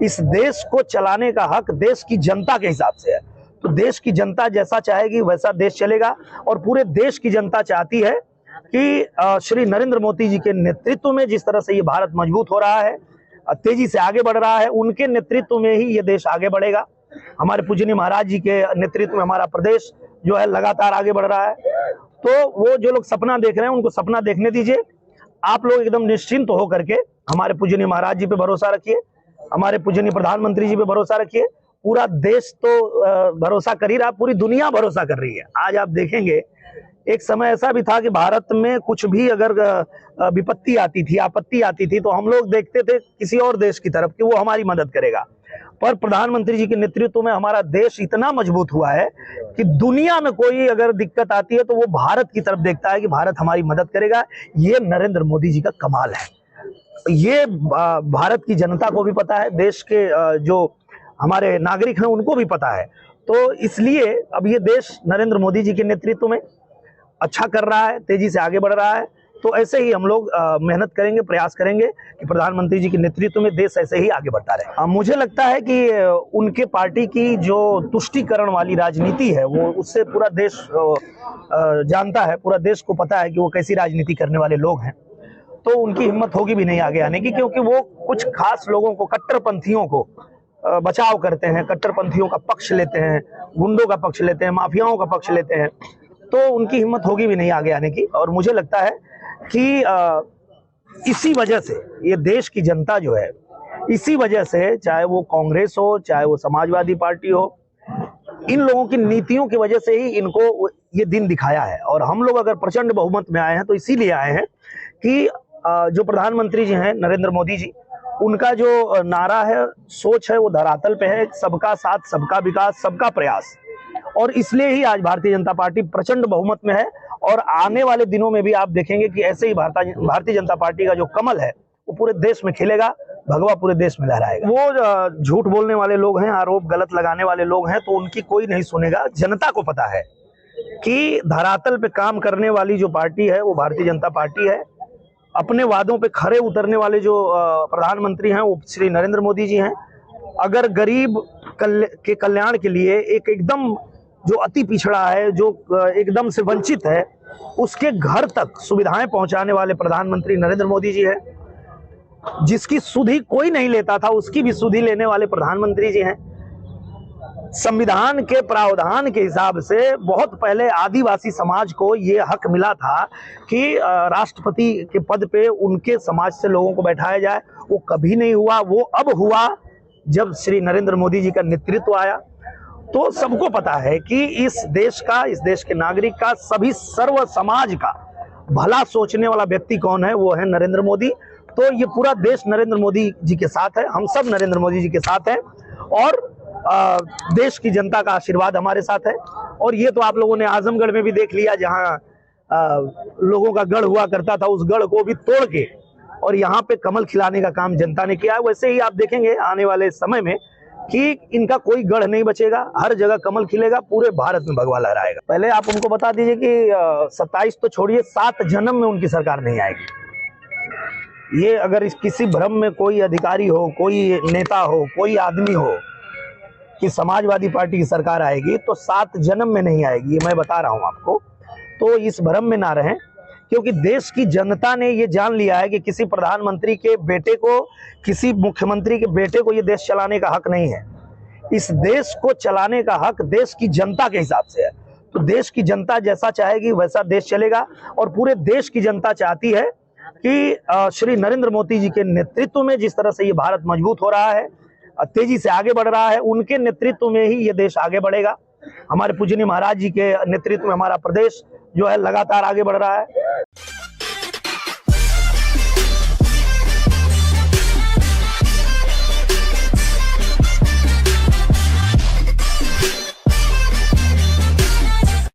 इस देश को चलाने का हक देश की जनता के हिसाब से है। तो देश की जनता जैसा चाहेगी वैसा देश चलेगा और पूरे देश की जनता चाहती है कि श्री नरेंद्र मोदी जी के नेतृत्व में जिस तरह से ये भारत मजबूत हो रहा है, तेजी से आगे बढ़ रहा है, उनके नेतृत्व में ही ये देश आगे बढ़ेगा। हमारे पूजनीय महाराज जी के नेतृत्व में हमारा प्रदेश जो है लगातार आगे बढ़ रहा है। तो वो जो लोग सपना देख रहे हैं उनको सपना देखने दीजिए। आप लोग एकदम निश्चिंत होकर के हमारे पूजनीय महाराज जी पे भरोसा रखिए, हमारे पूजनीय प्रधानमंत्री जी पे भरोसा रखिए। पूरा देश तो भरोसा कर ही रहा, पूरी दुनिया भरोसा कर रही है। आज आप देखेंगे एक समय ऐसा भी था कि भारत में कुछ भी अगर विपत्ति आती थी, आपत्ति आती थी, तो हम लोग देखते थे किसी और देश की तरफ कि वो हमारी मदद करेगा। पर प्रधानमंत्री जी के नेतृत्व में हमारा देश इतना मजबूत हुआ है कि दुनिया में कोई अगर दिक्कत आती है तो वो भारत की तरफ देखता है कि भारत हमारी मदद करेगा। ये नरेंद्र मोदी जी का कमाल है। ये भारत की जनता को भी पता है, देश के जो हमारे नागरिक हैं उनको भी पता है। तो इसलिए अब ये देश नरेंद्र मोदी जी के नेतृत्व में अच्छा कर रहा है, तेजी से आगे बढ़ रहा है। तो ऐसे ही हम लोग मेहनत करेंगे, प्रयास करेंगे कि प्रधानमंत्री जी के नेतृत्व में देश ऐसे ही आगे बढ़ता रहे। मुझे लगता है कि उनके पार्टी की जो तुष्टीकरण वाली राजनीति है वो उससे पूरा देश जानता है, पूरा देश को पता है कि वो कैसी राजनीति करने वाले लोग हैं। तो उनकी हिम्मत होगी भी नहीं आगे आने की, क्योंकि वो कुछ खास लोगों को, कट्टरपंथियों को बचाव करते हैं, कट्टरपंथियों का पक्ष लेते हैं, गुंडों का पक्ष लेते हैं, माफियाओं का पक्ष लेते हैं। तो उनकी हिम्मत होगी भी नहीं आगे आने की। और मुझे लगता है कि इसी वजह से ये देश की जनता जो है, इसी वजह से, चाहे वो कांग्रेस हो, चाहे वो समाजवादी पार्टी हो, इन लोगों की नीतियों की वजह से ही इनको ये दिन दिखाया है। और हम लोग अगर प्रचंड बहुमत में आए हैं तो इसीलिए आए हैं कि जो प्रधानमंत्री जी हैं नरेंद्र मोदी जी, उनका जो नारा है, सोच है, वो धरातल पे है, सबका साथ, सबका विकास, सबका प्रयास। और इसलिए ही आज भारतीय जनता पार्टी प्रचंड बहुमत में है। और आने वाले दिनों में भी आप देखेंगे कि ऐसे ही भारतीय जनता पार्टी का जो कमल है वो पूरे देश में खिलेगा, भगवा पूरे देश में लहराएगा। वो झूठ बोलने वाले लोग हैं, आरोप गलत लगाने वाले लोग हैं, तो उनकी कोई नहीं सुनेगा। जनता को पता है कि धरातल पे काम करने वाली जो पार्टी है वो भारतीय जनता पार्टी है। अपने वादों पे खरे उतरने वाले जो प्रधानमंत्री हैं वो श्री नरेंद्र मोदी जी हैं। अगर गरीब के कल्याण के लिए एकदम जो अति पिछड़ा है, जो एकदम से वंचित है, उसके घर तक सुविधाएं पहुंचाने वाले प्रधानमंत्री नरेंद्र मोदी जी हैं। जिसकी सुधि कोई नहीं लेता था उसकी भी सुधि लेने वाले प्रधानमंत्री जी हैं। संविधान के प्रावधान के हिसाब से बहुत पहले आदिवासी समाज को ये हक मिला था कि राष्ट्रपति के पद पे उनके समाज से लोगों को बैठाया जाए। वो कभी नहीं हुआ, वो अब हुआ जब श्री नरेंद्र मोदी जी का नेतृत्व आया। तो सबको पता है कि इस देश का, इस देश के नागरिक का, सभी सर्व समाज का भला सोचने वाला व्यक्ति कौन है, वो है नरेंद्र मोदी। तो ये पूरा देश नरेंद्र मोदी जी के साथ है, हम सब नरेंद्र मोदी जी के साथ हैं और देश की जनता का आशीर्वाद हमारे साथ है। और ये तो आप लोगों ने आजमगढ़ में भी देख लिया, जहां लोगों का गढ़ हुआ करता था, उस गढ़ को भी तोड़ के और यहाँ पे कमल खिलाने का काम जनता ने किया है। वैसे ही आप देखेंगे आने वाले समय में कि इनका कोई गढ़ नहीं बचेगा, हर जगह कमल खिलेगा, पूरे भारत में भगवा लहराएगा। पहले आप उनको बता दीजिए कि 27 तो छोड़िए, 7 जन्म में उनकी सरकार नहीं आएगी। ये अगर इस किसी भ्रम में कोई अधिकारी हो, कोई नेता हो, कोई आदमी हो कि समाजवादी पार्टी की सरकार आएगी, तो 7 जन्म में नहीं आएगी, ये मैं बता रहा हूं आपको। तो इस भ्रम में ना रहें, क्योंकि देश की जनता ने ये जान लिया है कि किसी प्रधानमंत्री के बेटे को, किसी मुख्यमंत्री के बेटे को ये देश चलाने का हक नहीं है। इस देश को चलाने का हक देश की जनता के हिसाब से है। तो देश की जनता जैसा चाहेगी वैसा देश चलेगा। और पूरे देश की जनता चाहती है कि श्री नरेंद्र मोदी जी के नेतृत्व में जिस तरह से ये भारत मजबूत हो रहा है, तेजी से आगे बढ़ रहा है, उनके नेतृत्व में ही ये देश आगे बढ़ेगा। हमारे पूजनीय महाराज जी के नेतृत्व में हमारा प्रदेश जो है लगातार आगे बढ़ रहा है।